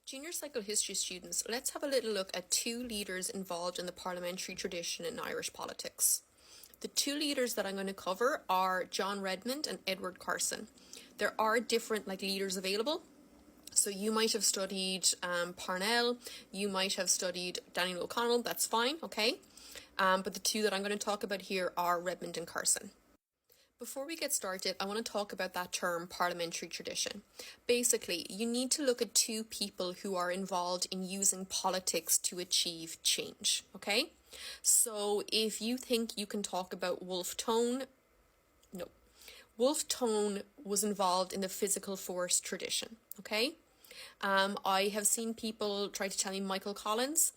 Junior psychohistory students, let's have a little look at two leaders involved in the parliamentary tradition in Irish politics. The two leaders that I'm going to cover are John Redmond and Edward Carson. There are different leaders available. So you might have studied Parnell, you might have studied Daniel O'Connell, that's fine, okay? But the two that I'm going to talk about here are Redmond and Carson. Before we get started, I want to talk about that term, parliamentary tradition. Basically, you need to look at two people who are involved in using politics to achieve change, okay? So if you think you can talk about Wolfe Tone, no. Wolfe Tone was involved in the physical force tradition, okay? I have seen people try to tell me Michael Collins.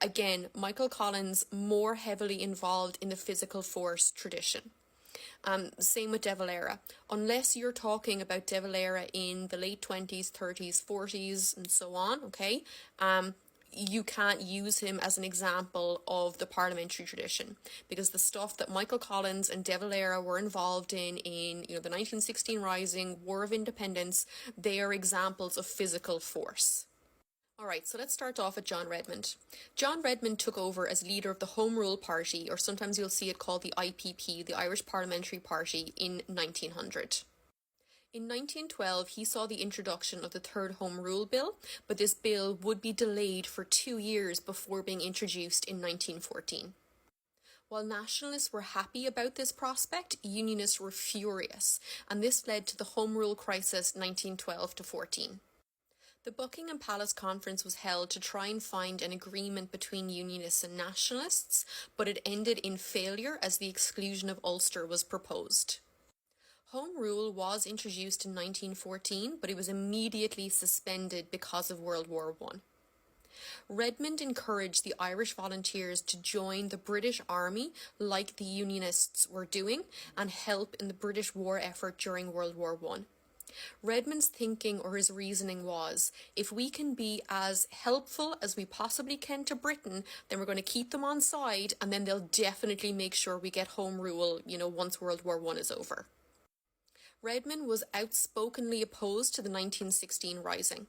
Again, Michael Collins more heavily involved in the physical force tradition. Same with De Valera. Unless you're talking about De Valera in the late 20s, 30s, 40s, and so on, okay, you can't use him as an example of the parliamentary tradition, because the stuff that Michael Collins and De Valera were involved in the 1916 Rising, War of Independence, they are examples of physical force. Alright, so let's start off with John Redmond. John Redmond took over as leader of the Home Rule Party, or sometimes you'll see it called the IPP, the Irish Parliamentary Party, in 1900. In 1912, he saw the introduction of the Third Home Rule Bill, but this bill would be delayed for 2 years before being introduced in 1914. While nationalists were happy about this prospect, unionists were furious, and this led to the Home Rule Crisis 1912-14. The Buckingham Palace Conference was held to try and find an agreement between unionists and nationalists, but it ended in failure as the exclusion of Ulster was proposed. Home Rule was introduced in 1914, but it was immediately suspended because of World War I. Redmond encouraged the Irish volunteers to join the British Army like the Unionists were doing and help in the British war effort during World War I. Redmond's thinking or his reasoning was, if we can be as helpful as we possibly can to Britain, then we're going to keep them on side, and then they'll definitely make sure we get Home Rule, once World War I is over. Redmond was outspokenly opposed to the 1916 Rising.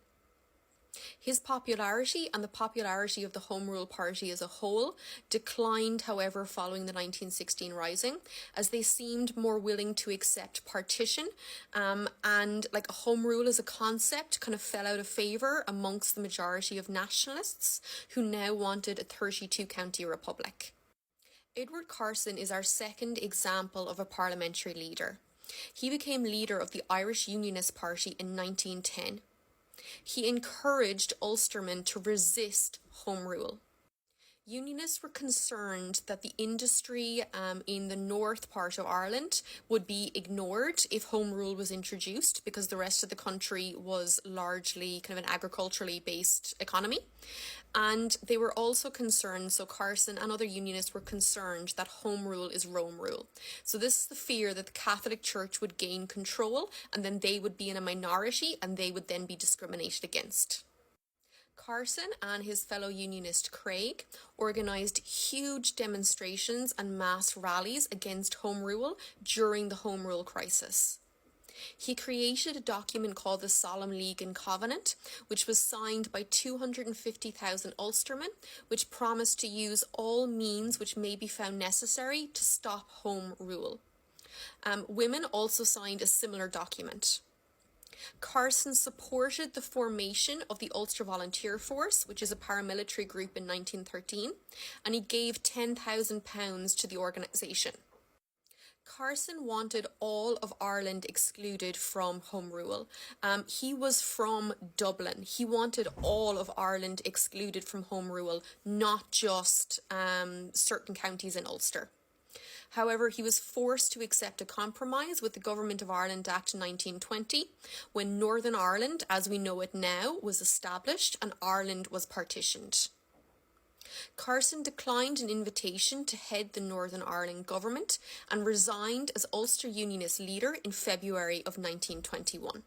His popularity and the popularity of the Home Rule Party as a whole declined, however, following the 1916 Rising, as they seemed more willing to accept partition, and Home Rule as a concept kind of fell out of favour amongst the majority of nationalists who now wanted a 32-county republic. Edward Carson is our second example of a parliamentary leader. He became leader of the Irish Unionist Party in 1910. He encouraged Ulstermen to resist Home Rule. Unionists were concerned that the industry in the north part of Ireland would be ignored if Home Rule was introduced, because the rest of the country was largely kind of an agriculturally based economy. And they were also concerned, so Carson and other unionists were concerned that Home Rule is Rome Rule. So this is the fear that the Catholic Church would gain control, and then they would be in a minority and they would then be discriminated against. Carson and his fellow unionist Craig organised huge demonstrations and mass rallies against Home Rule during the Home Rule crisis. He created a document called the Solemn League and Covenant, which was signed by 250,000 Ulstermen, which promised to use all means which may be found necessary to stop Home Rule. Women also signed a similar document. Carson supported the formation of the Ulster Volunteer Force, which is a paramilitary group, in 1913, and he gave £10,000 to the organisation. Carson wanted all of Ireland excluded from Home Rule. He was from Dublin. He wanted all of Ireland excluded from Home Rule, not just certain counties in Ulster. However, he was forced to accept a compromise with the Government of Ireland Act 1920, when Northern Ireland, as we know it now, was established and Ireland was partitioned. Carson declined an invitation to head the Northern Ireland government and resigned as Ulster Unionist leader in February of 1921.